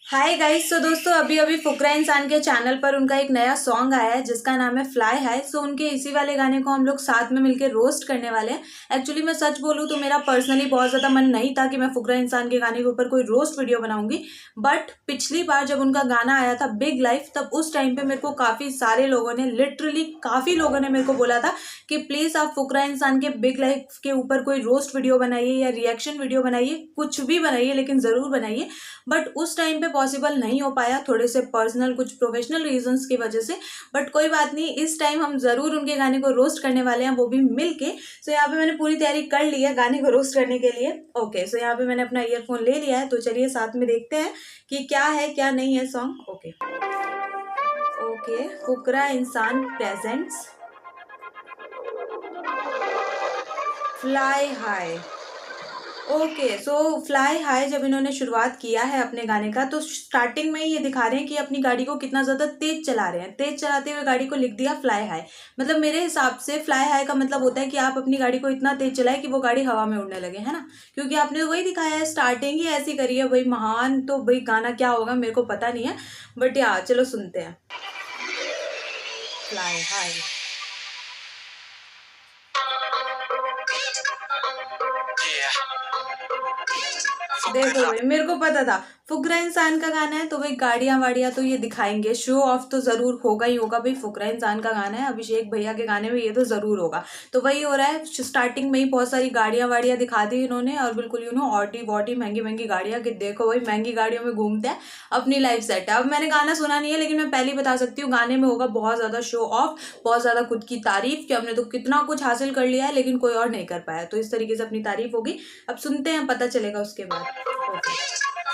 Hi guys. सो दोस्तों अभी अभी फुकरा इंसान के चैनल पर उनका एक नया सॉन्ग आया है जिसका नाम है फ्लाई हाई। सो उनके इसी वाले गाने को हम लोग साथ में मिलकर रोस्ट करने वाले हैं। एक्चुअली मैं सच बोलूं तो मेरा पर्सनली बहुत ज़्यादा मन नहीं था कि मैं फुकरा इंसान के गाने के ऊपर कोई रोस्ट वीडियो बनाऊंगी, बट पिछली बार जब उनका गाना आया था बिग लाइफ, तब उस टाइम पे मेरे को काफ़ी सारे लोगों ने, लिटरली काफ़ी लोगों ने मेरे को बोला था कि प्लीज़ आप फुकरा इंसान के बिग लाइफ के ऊपर कोई रोस्ट वीडियो बनाइए या रिएक्शन वीडियो बनाइए, कुछ भी बनाइए लेकिन ज़रूर बनाइए। बट उस टाइम पे पॉसिबल नहीं हो पाया, थोड़े से पर्सनल कुछ प्रोफेशनल रीजंस की वजह से। बट कोई बात नहीं, इस टाइम हम ज़रूर उनके गाने को रोस्ट करने वाले हैं, वो भी मिल के। सो यहाँ पे मैंने पूरी तैयारी कर ली है गाने को रोस्ट करने के लिए। ओके, सो यहाँ पे मैंने अपना ईयरफोन ले लिया है, तो चलिए साथ में देखते हैं कि क्या है क्या नहीं है सॉन्ग। ओके ओके, फुकरा इंसान प्रेजेंट्स फ्लाई हाई। ओके, सो फ्लाई हाई जब इन्होंने शुरुआत किया है अपने गाने का, तो स्टार्टिंग में ही ये दिखा रहे हैं कि अपनी गाड़ी को कितना ज़्यादा तेज चला रहे हैं। तेज चलाते हुए गाड़ी को लिख दिया फ्लाई हाई। मतलब मेरे हिसाब से फ्लाई हाई का मतलब होता है कि आप अपनी गाड़ी को इतना तेज चलाएं कि वो गाड़ी हवा में उड़ने लगे, है ना। क्योंकि आपने तो वही दिखाया है, स्टार्टिंग ही ऐसी करी है भाई महान। तो भाई गाना क्या होगा मेरे को पता नहीं है, बट यार चलो सुनते हैं फ्लाई हाई। देखो भाई, मेरे को पता था फुकरा इंसान का गाना है तो भाई गाड़ियां वाड़ियां तो ये दिखाएंगे, शो ऑफ तो जरूर होगा ही होगा। भाई फुकरा इंसान का गाना है, अभिषेक भैया के गाने में ये तो जरूर होगा। तो वही हो रहा है, स्टार्टिंग में ही बहुत सारी गाड़ियां वाड़ियां दिखा दी इन्होंने, और बिल्कुल ऑडी वॉडी महंगी महंगी गाड़ियां, कि देखो भाई महंगी गाड़ियों में घूमते हैं, अपनी लाइफ सेट है। अब मैंने गाना सुना नहीं है, लेकिन मैं पहले ही बता सकती हूँ गाने में होगा बहुत ज्यादा शो ऑफ, बहुत ज्यादा खुद की तारीफ कि हमने तो कितना कुछ हासिल कर लिया है लेकिन कोई और नहीं कर पाया। तो इस तरीके से अपनी तारीफ होगी। अब सुनते हैं, पता चलेगा उसके बाद।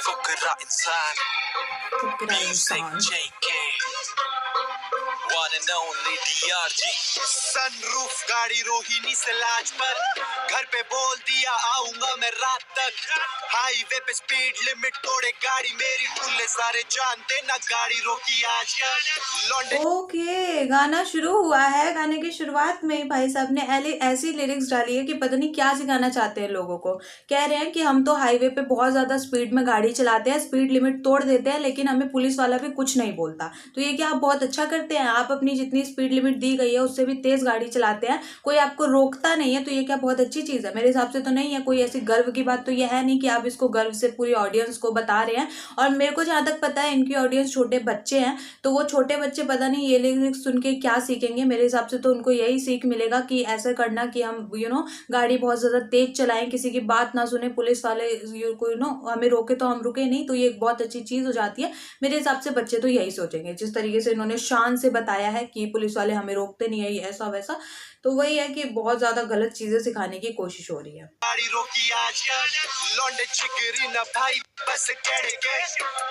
फुकरा इंसान, फुकरा इंसान। One and only DRG। Sunroof गाड़ी रोहिणी से लाज पर, घर पे बोल दिया आऊंगा मैं रात तक। हाईवे पे स्पीड लिमिट तोड़े गाड़ी मेरी, टुल्ले सारे जानते ना गाड़ी रोकी आज तक। ओके, गाना शुरू हुआ है। गाने की शुरुआत में ही भाई साहब ने ऐसी लिरिक्स डाली है कि पता नहीं क्या सिखाना चाहते हैं लोगों को। कह रहे हैं कि हम तो हाईवे पे बहुत ज्यादा स्पीड में गाड़ी चलाते हैं, स्पीड लिमिट तोड़ देते हैं, लेकिन हमें पुलिस वाला भी कुछ नहीं बोलता। तो ये क्या आप बहुत अच्छा करते हैं? आप अपनी जितनी स्पीड लिमिट दी गई है उससे भी तेज गाड़ी चलाते हैं, कोई आपको रोकता नहीं है। तो ये क्या बहुत अच्छी चीज है? मेरे हिसाब से तो नहीं है। कोई ऐसी गर्व की बात तो ये है नहीं कि आप इसको गर्व से पूरी ऑडियंस को बता रहे हैं। और मेरे को जहां तक पता है इनकी ऑडियंस छोटे बच्चे हैं, तो वो छोटे बच्चे पता नहीं ये लिरिक्स सुन के क्या सीखेंगे। मेरे हिसाब से तो उनको यही सीख मिलेगा कि ऐसा करना कि हम गाड़ी बहुत ज्यादा तेज चलाएं, किसी की बात ना सुने, पुलिस वाले को हमें रोके तो हम रुके नहीं। तो ये एक बहुत अच्छी चीज हो जाती है। मेरे हिसाब से बच्चे तो यही सोचेंगे, जिस तरीके से इन्होंने शान से बताया है कि पुलिस वाले हमें रोकते नहीं है, ये ऐसा वैसा। तो वही है कि बहुत ज्यादा गलत चीजें सिखाने की कोशिश हो रही है। गाड़ी रोकी आज लौंडे चिकरी ना भाई बस केड़े के,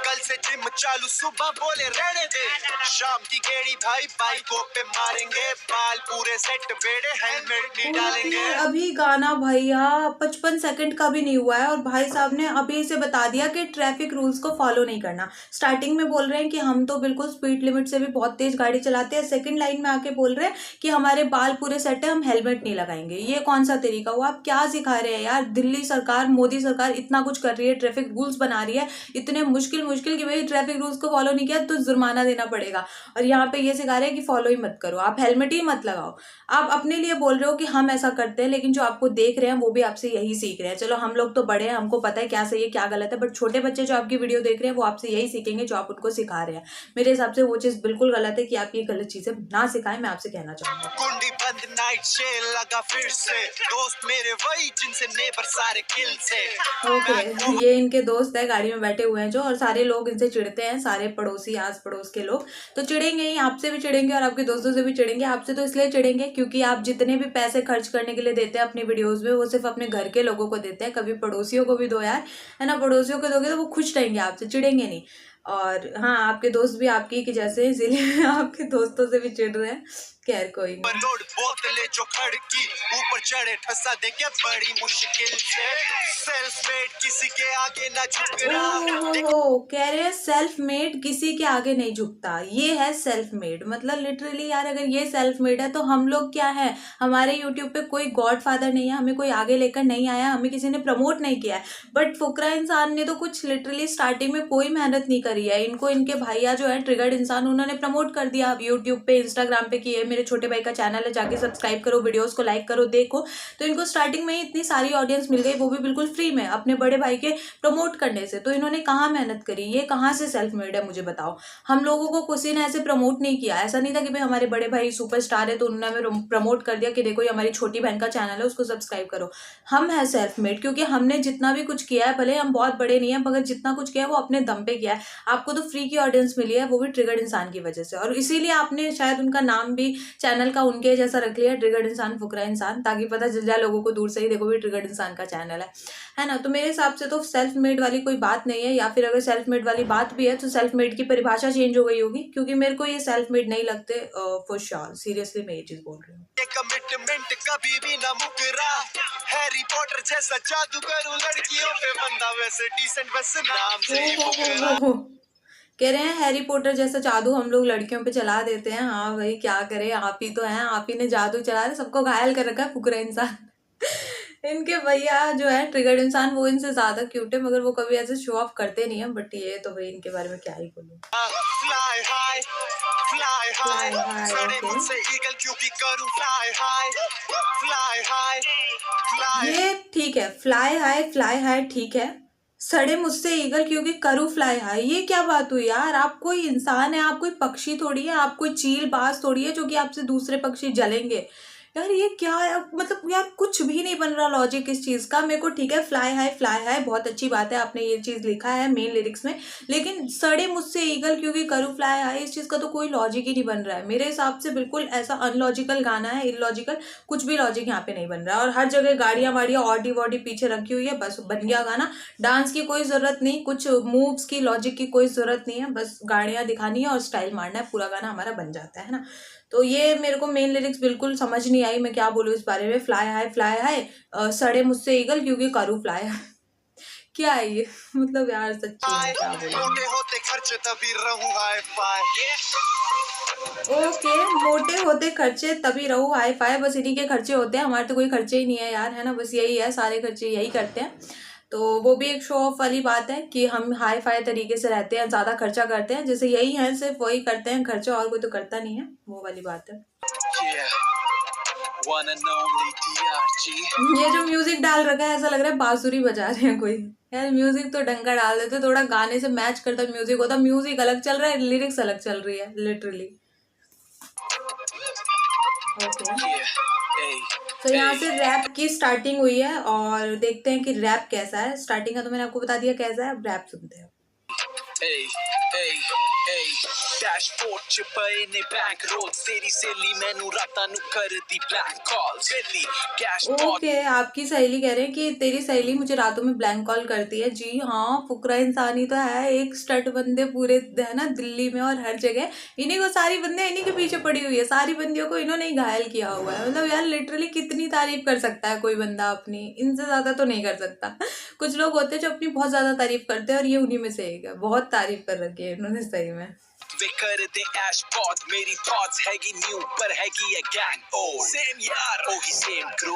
कल से जिम चालू सुबह बोले रहने दे, शाम की गेड़ी भाई बाइकों पे मारेंगे, बाल पूरे सेट बेड़े हेलमेट नहीं डालेंगे। अभी गाना भैया 55 सेकंड का भी नहीं हुआ है और भाई साहब ने अभी से बता दिया कि ट्रैफिक रूल्स को फॉलो नहीं करना। स्टार्टिंग में बोल रहे हैं कि हम तो बिल्कुल स्पीड लिमिट से भी बहुत तेज गाड़ी चलाते हैं, सेकंड लाइन में आके बोल रहे हैं कि हमारे बाल पूरे सेट है, हम हेलमेट नहीं लगाएंगे। ये कौन सा तरीका हुआ? आप क्या सिखा रहे हैं यार? दिल्ली सरकार, मोदी सरकार इतना कुछ कर रही है, ट्रैफिक रूल्स बना रही है इतने मुश्किल मुश्किल कि भाई ट्रैफिक रूल्स को फॉलो नहीं किया तो जुर्माना देना पड़ेगा। और यहाँ पे ये सिखा रहे हैं कि फॉलो ही मत करो, आप हेलमेट ही मत लगाओ। आप अपने लिए बोल रहे हो कि हम ऐसा करते हैं, लेकिन जो आपको देख रहे हैं वो भी आपसे यही सीख रहे हैं। चलो हम लोग तो बड़े हैं, हमको पता है क्या सही है क्या गलत है, बट छोटे बच्चे जो आपकी वीडियो देख रहे हैं वो आपसे यही सीखेंगे जो आप उनको सिखा रहे हैं। मेरे हिसाब से वो चीज बिल्कुल गलत है कि आप ये गलत चीजें ना सिखाएं, मैं आपसे कहना चाहूंगा। कुंडी बंद नाइट शेल लगा फिर से, दोस्त मेरे वही जिनसे नेबर सारे किल से। ओके, ये इनके दोस्त है, गाड़ी में बैठे हुए हैं जो, और सारे लोग इनसे चिढ़ते हैं, सारे पड़ोसी आस पड़ोस के लोग तो चिढ़ेंगे ही, आपसे भी चिढ़ेंगे और आपके दोस्तों से भी चिढ़ेंगे। आपसे तो इसलिए चिढ़ेंगे क्योंकि आप जितने भी पैसे खर्च करने के लिए देते हैं अपनी वीडियोस में, वो सिर्फ अपने घर के लोगों को देते हैं। कभी पड़ोसियों को भी दो यार, है ना। पड़ोसियों को दोगे तो वो खुश रहेंगे, आपसे चिढ़ेंगे नहीं। और हाँ, आपके दोस्त भी आपकी की जैसे, इसीलिए आपके दोस्तों से भी चिढ़ रहे हैं। खैर कोई पर नहीं। लोड बोतले जो खड़की ऊपर चढ़े ठसा दे के बड़ी मुश्किल से सेल्फ मेड किसी के आगे ना झुक रहा। ओहो, कह रहे हैं सेल्फ मेड किसी के आगे नहीं झुकता, ये है सेल्फ मेड। मतलब लिटरली यार, अगर ये सेल्फ मेड है तो हम लोग क्या है? हमारे यूट्यूब पे कोई गॉड फादर नहीं है, हमें कोई आगे लेकर नहीं आया, हमें किसी ने प्रमोट नहीं किया है। बट फुकरा इंसान ने तो कुछ लिटरली स्टार्टिंग में कोई मेहनत नहीं करी है। इनको इनके भैया जो है ट्रिगर्ड इंसान, उन्होंने प्रमोट कर दिया यूट्यूब पे, इंस्टाग्राम पे कि ये मेरे छोटे भाई का चैनल है, जाके सब्सक्राइब करो, वीडियोस को लाइक करो, देखो। तो इनको स्टार्टिंग में ही इतनी सारी ऑडियंस मिल गई, वो भी बिल्कुल फ्री में, अपने बड़े भाई के प्रमोट करने से। तो इन्होंने कहाँ मेहनत करी? ये कहाँ से सेल्फ मेड है, मुझे बताओ। हम लोगों को किसी ने ऐसे प्रमोट नहीं किया। ऐसा नहीं था कि भाई हमारे बड़े भाई सुपरस्टार है तो उन्होंने हमें प्रमोट कर दिया कि देखो ये हमारी छोटी बहन का चैनल है, उसको सब्सक्राइब करो। हम है सेल्फ मेड, क्योंकि हमने जितना भी कुछ किया है, भले हम बहुत बड़े नहीं है, मगर जितना कुछ किया है वो अपने दम पे किया है। आपको तो फ्री की ऑडियंस मिली है, वो भी ट्रिगर्ड इंसान की वजह से। और इसीलिए आपने शायद उनका नाम भी चैनल का उनके जैसा रख लिया, ट्रिगर्ड इंसान, फुकरा इंसान, ताकि पता चल जाए लोगों को दूर से ही, देखो भी ट्रिगर्ड इंसान का चैनल है ना। तो मेरे हिसाब से तो सेल्फ मेड वाली कोई बात नहीं है, या फिर अगर सेल्फ मेड वाली बात भी है तो सेल्फ मेड की परिभाषा चेंज हो गई होगी, क्योंकि मेरे को ये सेल्फ मेड नहीं लगते फॉर श्योर। सीरियसली मैं ये चीज बोल रही हूँ। कमिटमेंट कभी भी ना मुकरा, हैरी पॉटर जैसा जादू करूं लड़कियों पे बंदा वैसे डिसेंट बस नाम से ही फुकरा। कह रहे हैं हैरी पॉटर जैसा जादू हम लोग लड़कियों पे चला देते हैं। हाँ भाई, क्या करें, आप ही तो हैं, आप ही ने जादू चला रहे, सबको घायल कर रखा है, फुकरा इंसान। इनके भैया जो है ट्रिगर्ड इंसान, वो इनसे ज्यादा क्यूट है, मगर वो कभी ऐसे शो ऑफ करते नहीं है। बट ये तो भाई इनके बारे में क्या ही बोलूं। Fly high fly high, fly high, सड़े ओके। मुझसे ईगल क्योंकि करूं fly high fly high fly. ये ठीक है, फ्लाई हाई ठीक है। सड़े मुझसे ईगल क्योंकि करूँ फ्लाई हाई, ये क्या बात हुई यार? आप कोई इंसान है, आप कोई पक्षी थोड़ी है, आप कोई चील बाज थोड़ी है जो कि आपसे दूसरे पक्षी जलेंगे। यार ये क्या है? मतलब यार कुछ भी नहीं बन रहा लॉजिक इस चीज का। मेरे को ठीक है, फ्लाई हाई बहुत अच्छी बात है, आपने ये चीज लिखा है मेन लिरिक्स में, लेकिन सड़े मुझसे ईगल क्योंकि करूँ फ्लाई हाई, इस चीज का तो कोई लॉजिक ही नहीं बन रहा है मेरे हिसाब से। बिल्कुल ऐसा अनलॉजिकल गाना है, इलॉजिकल, कुछ भी लॉजिक यहाँ पे नहीं बन रहा है। और हर जगह गाड़ियां वाड़ियां ऑडी वॉडी पीछे रखी हुई है, बस बन गया गाना। डांस की कोई जरूरत नहीं, कुछ मूव्स की लॉजिक की कोई जरूरत नहीं है, बस गाड़ियां दिखानी है और स्टाइल मारना है, पूरा गाना हमारा बन जाता है ना। तो ये मेरे को मेन लिरिक्स बिल्कुल समझ नहीं आई, मैं क्या बोलूँ इस बारे में। फ्लाई हाई सड़े मुझसे ईगल क्योंकि करूँ फ्लाई हाई। क्या है ये? मतलब यार सच्ची में क्या बोलूं। मोटे होते खर्चे तभी रहूं हाई फाई। ओके, मोटे होते खर्चे तभी रहूं हाई फाई, बस इन्हीं के खर्चे होते हैं, हमारे तो कोई खर्चे ही नहीं है यार, है ना। बस यही है, सारे खर्चे यही करते हैं। तो वो भी एक शो ऑफ वाली बात है कि हम हाई फाई तरीके से रहते हैं, ज्यादा खर्चा करते हैं, जैसे यही है, सिर्फ वही करते हैं खर्चा, और कोई तो करता नहीं है, वो वाली बात है। One and only DRG। ये जो म्यूजिक डाल रखा है, ऐसा लग रहा है बांसुरी बजा रहे हैं कोई। यार म्यूजिक तो ढंग का डाल देते, थोड़ा गाने से मैच करता म्यूजिक होता। म्यूजिक अलग चल रहा है, लिरिक्स अलग चल रही है लिटरली। ओके, तो यहाँ से रैप की स्टार्टिंग हुई है, और देखते हैं कि रैप कैसा है। स्टार्टिंग का तो मैंने आपको बता दिया कैसा है, रैप सुनते हैं। डैशबोर्ड च पए ने बैंक रोल तेरी सहेली मैनू रातां नू करदी ब्लैंक कॉल वेली कैश ओके, आपकी सहेली कह रहे हैं कि तेरी सहेली मुझे रातों में ब्लैंक कॉल करती है। जी हाँ, फुकरा इंसान ही तो है, एक स्टड बंदे पूरे है ना दिल्ली में और हर जगह, इन्हीं को सारी बंदे इन्हीं के पीछे पड़ी हुई है, सारी बंदियों को इन्होंने ही घायल किया हुआ है। मतलब यार लिटरली कितनी तारीफ कर सकता है कोई बंदा अपनी, इनसे ज्यादा तो नहीं कर सकता। कुछ लोग होते हैं जो अपनी बहुत ज्यादा तारीफ करते हैं, और ये उन्हीं में से एक है। बहुत तारीफ कर रखी है इन्होंने सही में। वे कर दे ऐश पॉट मेरी थॉट्स हैगी न्यू पर हैगी है गैंग ओ सेम यार ओही सेम क्रू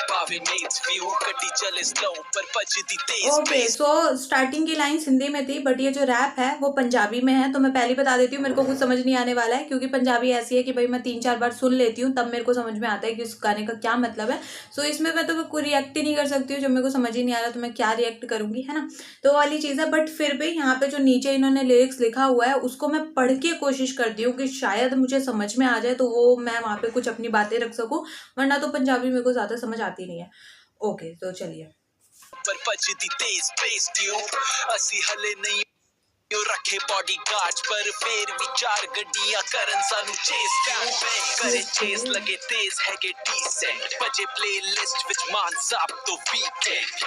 पावे मेट्स व्यू कटी चले स्लो पर पजदी तेज ओके, सो स्टार्टिंग की लाइन हिंदी में थी, बट ये जो रैप है वो पंजाबी में है। तो मैं पहले बता देती हूँ, मेरे को कुछ समझ नहीं आने वाला है, क्योंकि पंजाबी ऐसी है कि भाई मैं 3-4 बार सुन लेती हूँ, तब मेरे को समझ में आता है कि उस गाने का क्या मतलब है। सो इसमें मैं तो कोई रिएक्ट ही नहीं कर सकती हूँ, जब मेरे को समझ ही नहीं आ रहा तो मैं क्या रिएक्ट करूंगी, है ना। तो वाली चीज़ है। बट फिर भी यहाँ पे जो नीचे इन्होंने लिरिक्स लिखा हुआ है, उसको मैं पढ़ के कोशिश करती हूँ कि शायद मुझे समझ में आ जाए, तो वो मैं वहाँ पे कुछ अपनी बातें रख सकूँ, वरना तो पंजाबी मेरे को ज़्यादा समझ आती नहीं है। ओके, तो चलिए। पर पजदी तेज पेस ट्यूब असी हले नहीं यो रखे बॉडी गार्ड्स पर फिर भी 4 गड्डियां करन सानू चेस क्यों बे करे चेस लगे तेज है के डिसेंट बजे प्लेलिस्ट विच मान साहब तो वीकेंड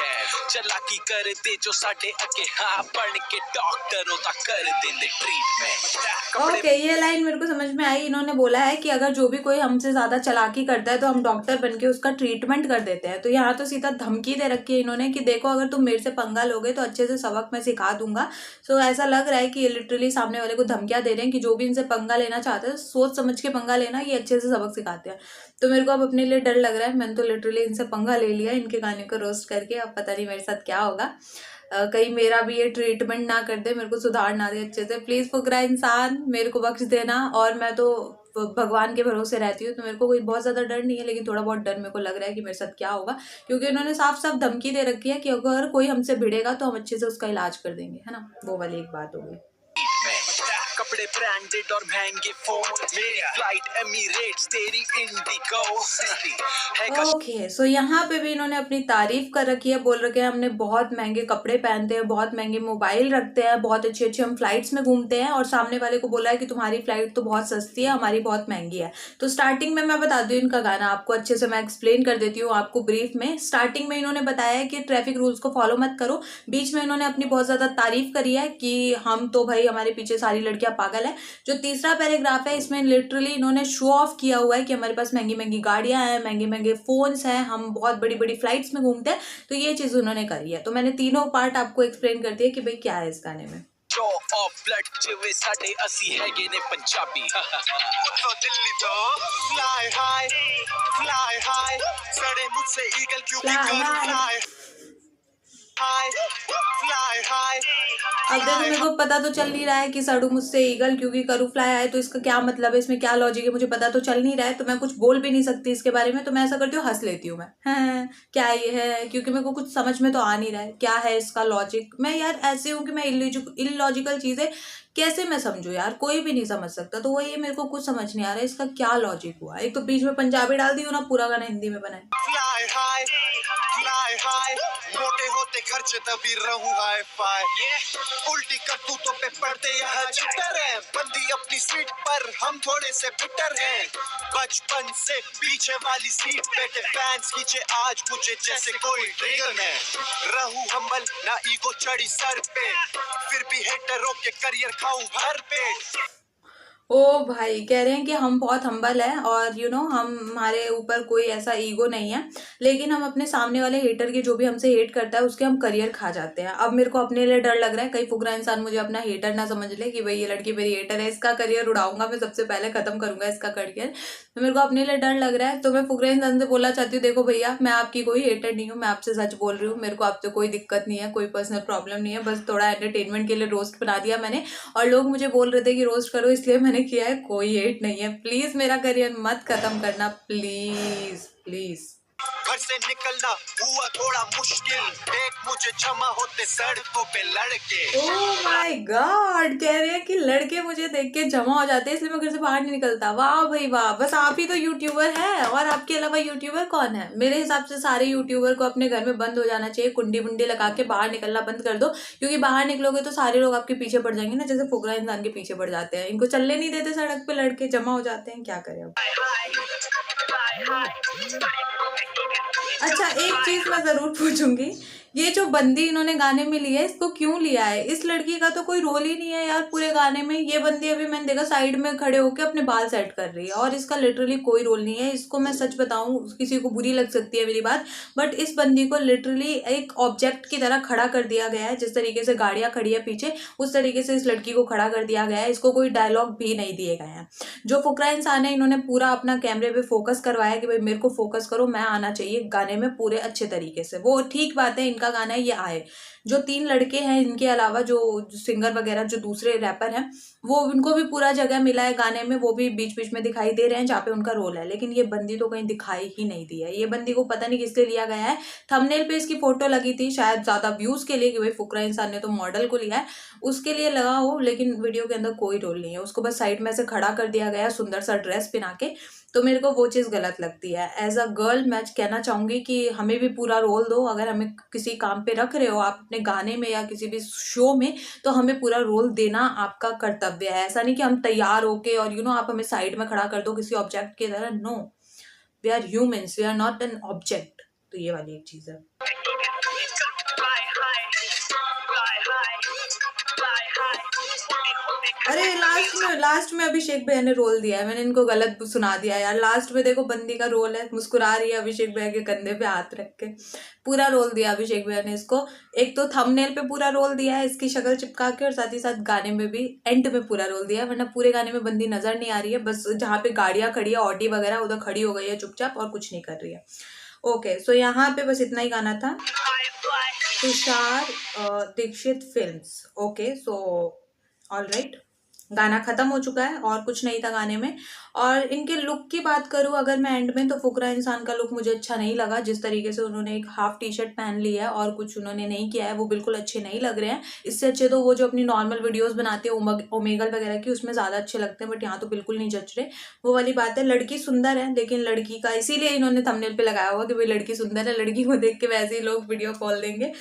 चलाकी कर दे जो साडे अगे हां पढ़ के डॉक्टरों दा कर देंदे ट्रीटमेंट। ओके, ये लाइन मेरे को समझ में आई। इन्होंने बोला है कि अगर जो भी कोई हमसे ज्यादा चालाकी करता है तो हम डॉक्टर बन के उसका ट्रीटमेंट कर देते हैं। तो यहाँ तो सीधा धमकी दे रखी है इन्होंने कि देखो अगर तुम मेरे से पंगा लोगे तो अच्छे से सबक मैं सिखा दूंगा। सो ऐसा लग रहा है कि ये लिटरली सामने वाले को धमकियां दे रहे हैं कि जो भी इनसे पंगा लेना चाहते हैं सोच समझ के पंगा लेना, ये अच्छे से सबक सिखाते हैं। तो मेरे को अब अपने लिए डर लग रहा है। मैंने तो लिटरली इनसे पंगा ले लिया इनके गाने को रोस्ट करके। अब पता नहीं मेरे साथ क्या होगा। कहीं मेरा भी ये ट्रीटमेंट ना कर दे, मेरे को सुधार ना दे अच्छे से। प्लीज़ फुकरा इंसान मेरे को बख्श देना। और मैं तो भगवान के भरोसे रहती हूँ तो मेरे को कोई बहुत ज़्यादा डर नहीं है, लेकिन थोड़ा बहुत डर मेरे को लग रहा है कि मेरे साथ क्या होगा, क्योंकि उन्होंने साफ साफ धमकी दे रखी है कि अगर कोई हमसे भिड़ेगा तो हम अच्छे से उसका इलाज कर देंगे, है ना। वो वाली एक बात हो गई। कपड़े ब्रांडेड और महंगे फोन, मेरी फ्लाइट एमिरेट्स तेरी इंडिगो है। ओके, सो यहाँ पे भी इन्होंने अपनी तारीफ कर रखी है। बोल रखे हैं हमने बहुत महंगे कपड़े पहनते हैं, बहुत महंगे मोबाइल रखते हैं, बहुत अच्छे अच्छे हम फ्लाइट्स में घूमते हैं, और सामने वाले को बोला है कि तुम्हारी फ्लाइट तो बहुत सस्ती है, हमारी बहुत महंगी है। तो स्टार्टिंग में मैं बता दूं इनका गाना आपको अच्छे से, मैं एक्सप्लेन कर देती हूँ आपको ब्रीफ में। स्टार्टिंग में इन्होंने बताया है कि ट्रैफिक रूल्स को फॉलो मत करो। बीच में इन्होंने अपनी बहुत ज्यादा तारीफ करी है कि हम तो भाई हमारे पीछे सारी लड़कियां पागल है। जो तीसरा पैराग्राफ है इसमें लिटरली इन्होंने शो ऑफ किया हुआ है कि हमारे पास महंगी महंगी गाड़ियां हैं, महंगे महंगे फोन्स हैं, हम बहुत बड़ी बड़ी फ्लाइट्स में घूमते हैं। तो ये चीज उन्होंने करी है। तो मैंने तीनों पार्ट आपको एक्सप्लेन कर दिया कि भाई क्या है इस गाने में। शो ऑफ ब्लड जिवे साडे असी हैगे ने पंजाबी तो दिल्ली तो फ्लाई हाई सड़े मुझसे ईगल क्यों फ्लाई हाई। अब देखो मेरे को पता तो चल नहीं रहा है कि सड़ू मुझसे ईगल क्योंकि करूँ फ्लाई आए, तो इसका क्या मतलब है, इसमें क्या लॉजिक है, मुझे पता तो चल नहीं रहा है। तो मैं कुछ बोल भी नहीं सकती इसके बारे में। तो मैं ऐसा करती हूँ, हंस लेती हूँ मैं, हाँ क्या ये है, क्योंकि मेरे को कुछ समझ में तो आ नहीं रहा है क्या है इसका लॉजिक। मैं यार ऐसे हूँ कि मैं इलॉजिकल चीजें कैसे मैं समझू यार, कोई भी नहीं समझ सकता। तो वही मेरे को कुछ समझ नहीं आ रहा है इसका क्या लॉजिक हुआ। एक तो बीच में पंजाबी डाल दी हो ना, पूरा गाना हिंदी में बनाए। फ्लाई हाई मोटे होते खर्चे तभी रहूं हाई फाई, उल्टी करतूतों पे पड़ते यहाँ छुटर है, बंदी अपनी सीट पर हम थोड़े से फिटर हैं, बचपन से पीछे वाली सीट बैठे फैंस खींचे आज मुझे जैसे कोई ट्रिगर है, रहूं हम्बल ना ईगो चढ़ी सर पे, फिर भी हेटरों के करियर खाऊं भर पेट। ओ भाई कह रहे हैं कि हम बहुत हम्बल है और हमारे ऊपर कोई ऐसा ईगो नहीं है, लेकिन हम अपने सामने वाले हेटर की जो भी हमसे हेट करता है उसके हम करियर खा जाते हैं। अब मेरे को अपने लिए डर लग रहा है कहीं फुकरा इंसान मुझे अपना हेटर ना समझ ले कि भाई ये लड़की मेरी हेटर है, इसका करियर उड़ाऊंगा मैं, सबसे पहले खत्म करूंगा इसका करियर। तो मेरे को अपने लिए डर लग रहा है। तो मैं फुकरा इंसान से बोलना चाहती हूँ, देखो भैया मैं आपकी कोई हेटर नहीं हूँ, मैं आपसे सच बोल रही हूँ, मेरे को आपसे कोई दिक्कत नहीं है, कोई पर्सनल प्रॉब्लम नहीं है, बस थोड़ा एंटरटेनमेंट के लिए रोस्ट बना दिया मैंने, और लोग मुझे बोल रहे थे कि रोस्ट करो इसलिए मैंने किया है, कोई हेट नहीं है। प्लीज मेरा करियर मत खत्म करना, प्लीज प्लीज। घर से निकलना हुआ थोड़ा मुश्किल, देख मुझे जमा होते सड़कों पे लड़के। ओह माय गॉड, कह रहे हैं कि लड़के मुझे देख के जमा हो जाते हैं इसलिए मैं घर से बाहर नहीं निकलता। वाह भाई वाह, बस आप ही तो यूट्यूबर है, और आपके अलावा यूट्यूबर कौन है? मेरे हिसाब से सारे यूट्यूबर को अपने घर में बंद हो जाना चाहिए, कुंडी वुंडी लगा के बाहर निकलना बंद कर दो, क्योंकि बाहर निकलोगे तो सारे लोग आपके पीछे पड़ जाएंगे ना, जैसे फुकरा इंसान के पीछे पड़ जाते हैं। इनको चलने नहीं देते सड़क पे, लड़के जमा हो जाते हैं, क्या करें अब। अच्छा एक चीज मैं जरूर पूछूंगी, ये जो बंदी इन्होंने गाने में लिया है इसको क्यों लिया है? इस लड़की का तो कोई रोल ही नहीं है यार पूरे गाने में। ये बंदी अभी मैंने देखा साइड में खड़े होकर अपने बाल सेट कर रही है, और इसका लिटरली कोई रोल नहीं है। इसको मैं सच बताऊं, किसी को बुरी लग सकती है मेरी बात, बट इस बंदी को लिटरली एक ऑब्जेक्ट की तरह खड़ा कर दिया गया है। जिस तरीके से गाड़ियां खड़ी है पीछे, उस तरीके से इस लड़की को खड़ा कर दिया गया है। इसको कोई डायलॉग भी नहीं दिए गए हैं। जो फुकरा इंसान है इन्होंने पूरा अपना कैमरे पे फोकस करवाया कि भाई मेरे को फोकस करो, मैं आना चाहिए गाने में पूरे अच्छे तरीके से। वो ठीक बात है, इनका गाना है, ये आए। जो 3 लड़के हैं इनके अलावा जो सिंगर वगैरह जो दूसरे रैपर हैं, वो उनको भी पूरा जगह मिला है गाने में, वो भी बीच बीच में दिखाई दे रहे हैं जहाँ पे उनका रोल है, लेकिन ये बंदी तो कहीं दिखाई ही नहीं दी है। ये बंदी को पता नहीं किस लिए लिया गया है। थंबनेल पे इसकी फोटो लगी थी शायद ज्यादा व्यूज के लिए कि भाई फुकरा इंसान ने तो मॉडल को लिया है, उसके लिए लगा हो, लेकिन वीडियो के अंदर कोई रोल नहीं है। उसको बस साइड में से खड़ा कर दिया गया सुंदर सा ड्रेस पहना के। तो मेरे को वो चीज़ गलत लगती है। एज अ गर्ल मैं कहना चाहूँगी कि हमें भी पूरा रोल दो। अगर हमें किसी काम पे रख रहे हो आप, अपने गाने में या किसी भी शो में, तो हमें पूरा रोल देना आपका कर्तव्य है। ऐसा नहीं कि हम तैयार होके और आप हमें साइड में खड़ा कर दो किसी ऑब्जेक्ट की तरह। No, we are humans, we are not an object. तो ये वाली एक चीज है। अरे लास्ट में अभिषेक भैया ने रोल दिया है, मैंने इनको गलत सुना दिया यार। लास्ट में देखो बंदी का रोल है, मुस्कुरा रही है अभिषेक भैया के कंधे पे हाथ रख के, पूरा रोल दिया अभिषेक भैया ने इसको। एक तो थंबनेल पे पूरा रोल दिया है इसकी शक्ल चिपका के, और साथ ही साथ गाने में भी एंड में पूरा रोल दिया है, वरना पूरे गाने में बंदी नजर नहीं आ रही है। बस जहाँ पे गाड़ियां खड़ी है, ऑडी वगैरह, उधर खड़ी हो गई है चुपचाप और कुछ नहीं कर रही है। ओके, सो यहाँ पे बस इतना ही गाना था। Tushar Dikshit films. Okay, so all right, गाना खत्म हो चुका है और कुछ नहीं था गाने में। और इनके लुक की बात करूं अगर मैं एंड में, तो फुकरा इंसान का लुक मुझे अच्छा नहीं लगा। जिस तरीके से उन्होंने एक हाफ टी शर्ट पहन ली है और कुछ उन्होंने नहीं किया है, वो बिल्कुल अच्छे नहीं लग रहे हैं। इससे अच्छे तो वो जो अपनी नॉर्मल वीडियोस बनाते हैं ओमेगल वगैरह की, उसमें ज़्यादा अच्छे लगते हैं, बट यहाँ तो बिल्कुल नहीं जच रहे। वो वाली बात है, लड़की सुंदर है, लेकिन लड़की का इसीलिए इन्होंने थंबनेल पे लगाया होगा कि भाई लड़की सुंदर है, लड़की को देख के वैसे ही लोग वीडियो कॉल देंगे,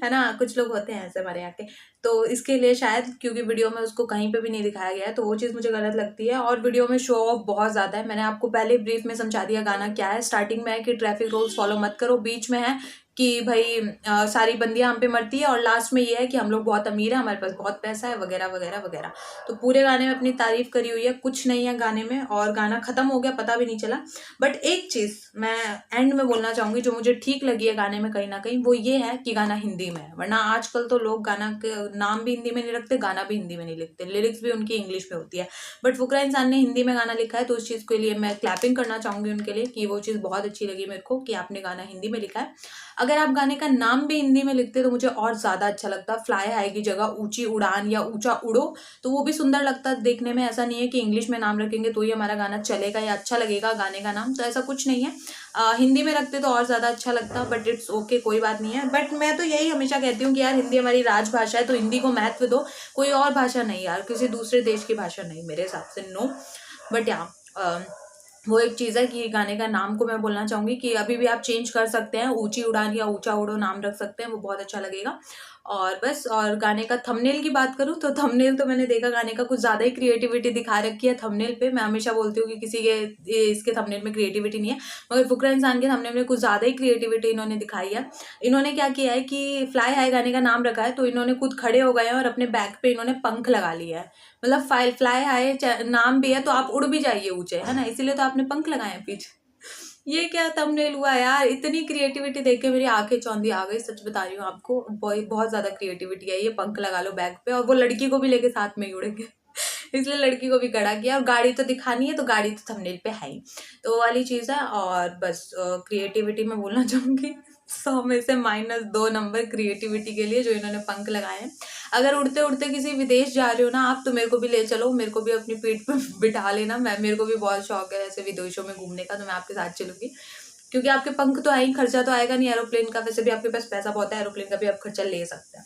है ना। कुछ लोग होते हैं ऐसे हमारे यहाँ के, तो इसके लिए शायद, क्योंकि वीडियो में उसको कहीं पे भी नहीं दिखाया गया है, तो वो चीज़ मुझे गलत लगती है। और वीडियो में शो ऑफ बहुत ज़्यादा है। मैंने आपको पहले ब्रीफ में समझा दिया गाना क्या है। स्टार्टिंग में है कि ट्रैफिक रूल्स फॉलो मत करो, बीच में है कि भाई सारी बंदियां हम पे मरती है, और लास्ट में ये है कि हम लोग बहुत अमीर हैं, हमारे पास बहुत पैसा है, वगैरह वगैरह वगैरह। तो पूरे गाने में अपनी तारीफ करी हुई है, कुछ नहीं है गाने में, और गाना खत्म हो गया, पता भी नहीं चला। बट एक चीज़ मैं एंड में बोलना चाहूँगी जो मुझे ठीक लगी है गाने में कहीं ना कहीं, वो ये है कि गाना हिंदी में है। वरना आजकल तो लोग गाना के नाम भी हिंदी में नहीं रखते, गाना भी हिंदी में नहीं लिखते, लिरिक्स भी उनकी इंग्लिश में होती है। बट फुकरा इंसान ने हिंदी में गाना लिखा है, तो उस चीज़ के लिए मैं क्लैपिंग करना चाहूँगी उनके लिए, कि वो चीज़ बहुत अच्छी लगी मेरे को कि आपने गाना हिंदी में लिखा है। अगर आप गाने का नाम भी हिंदी में लिखते तो मुझे और ज़्यादा अच्छा लगता। फ्लाई हाई की जगह ऊंची उड़ान या ऊंचा उड़ो, तो वो भी सुंदर लगता देखने में। ऐसा नहीं है कि इंग्लिश में नाम रखेंगे तो ही हमारा गाना चलेगा या अच्छा लगेगा गाने का नाम, तो ऐसा कुछ नहीं है। हिंदी में रखते तो और ज़्यादा अच्छा लगता, बट इट्स ओके, कोई बात नहीं है। बट मैं तो यही हमेशा कहती हूँ कि यार हिंदी हमारी राजभाषा है, तो हिंदी को महत्व दो, कोई और भाषा नहीं यार, किसी दूसरे देश की भाषा नहीं, मेरे हिसाब से नो। बट या वो एक चीज़ है कि गाने का नाम को मैं बोलना चाहूँगी कि अभी भी आप चेंज कर सकते हैं, ऊंची उड़ान या ऊंचा उड़ो नाम रख सकते हैं, वो बहुत अच्छा लगेगा। और बस, और गाने का थंबनेल की बात करूँ तो थंबनेल तो मैंने देखा गाने का कुछ ज़्यादा ही क्रिएटिविटी दिखा रखी है थंबनेल पे। मैं हमेशा बोलती हूँ कि किसी के इसके थंबनेल में क्रिएटिविटी नहीं है, मगर फुकरा इंसान के थंबनेल में कुछ ज़्यादा ही क्रिएटिविटी इन्होंने दिखाई है। इन्होंने क्या किया है कि फ्लाई हाई गाने का नाम रखा है, तो इन्होंने खुद खड़े हो गए हैं और अपने बैक पे इन्होंने पंख लगा लिया है। मतलब फ्लाई हाई नाम भी है तो आप उड़ भी जाइए ऊंचे, है ना, इसीलिए तो आपने पंख लगाए हैं पीछे। ये क्या थंबनेल हुआ यार, इतनी क्रिएटिविटी देख के मेरी आंखें चौंधी आ गई, सच बता रही हूँ आपको। बहुत ज्यादा क्रिएटिविटी है, ये पंख लगा लो बैक पे, और वो लड़की को भी लेके साथ में ही उड़ेंगे इसलिए लड़की को भी खड़ा किया, और गाड़ी तो दिखानी है, तो गाड़ी तो थंबनेल पे है ही, तो वो वाली चीज़ है। और बस क्रिएटिविटी में बोलना चाहूँगी 100 में से -2 नंबर क्रिएटिविटी के लिए, जो इन्होंने पंख लगाए हैं। अगर उड़ते उड़ते किसी विदेश जा रहे हो ना आप, तो मेरे को भी ले चलो, मेरे को भी अपनी पीठ पे बिठा लेना। मेरे को भी बहुत शौक है ऐसे विदेशों में घूमने का, तो मैं आपके साथ चलूंगी, क्योंकि आपके पंख तो आए ही, खर्चा तो आएगा नहीं एरोप्लेन का। वैसे भी आपके पास पैसा बहुत है, एरोप्लेन का भी आप खर्चा ले सकते हैं।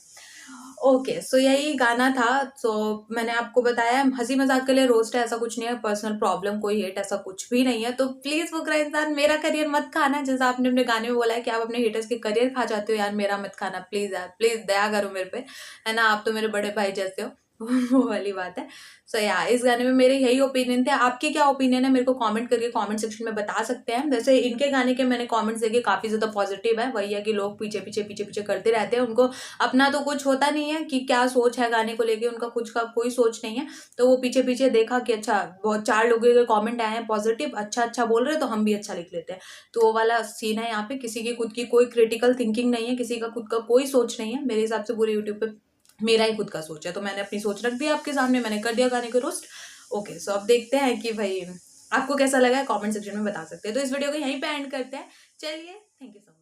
ओके, सो यही गाना था। सो मैंने आपको बताया, हंसी मजाक के लिए रोस्ट है, ऐसा कुछ नहीं है, पर्सनल प्रॉब्लम कोई हेट ऐसा कुछ भी नहीं है। तो प्लीज फुकरा इंसान मेरा करियर मत खाना, जैसा आपने अपने गाने में बोला है कि आप अपने हेटर्स के करियर खा जाते हो, यार मेरा मत खाना प्लीज यार, प्लीज दया करो मेरे पे, है ना, आप तो मेरे बड़े भाई जैसे हो वो वाली बात है। सो या इस गाने में मेरे यही ओपिनियन थे। आपके क्या ओपिनियन है मेरे को कमेंट करके कमेंट सेक्शन में बता सकते हैं। वैसे इनके गाने के मैंने कमेंट्स देखे, काफी ज्यादा पॉजिटिव है। वही है कि लोग पीछे पीछे पीछे पीछे करते रहते हैं, उनको अपना तो कुछ होता नहीं है कि क्या सोच है गाने को लेके, उनका कुछ का कोई सोच नहीं है, तो वो पीछे पीछे देखा कि अच्छा बहुत 4 लोगों के कमेंट आए हैं पॉजिटिव, अच्छा अच्छा बोल रहे हैं, तो हम भी अच्छा लिख लेते हैं। तो वो वाला सीन है यहाँ पे, किसी की खुद की कोई क्रिटिकल थिंकिंग नहीं है, किसी का खुद का कोई सोच नहीं है। मेरे हिसाब से पूरे यूट्यूब पे मेरा ही खुद का सोच है, तो मैंने अपनी सोच रख दी आपके सामने, मैंने कर दिया गाने को रोस्ट। ओके, सो अब देखते हैं कि भाई आपको कैसा लगा है, कमेंट सेक्शन में बता सकते हैं। तो इस वीडियो को यहीं पे एंड करते हैं। चलिए, थैंक यू सो मच।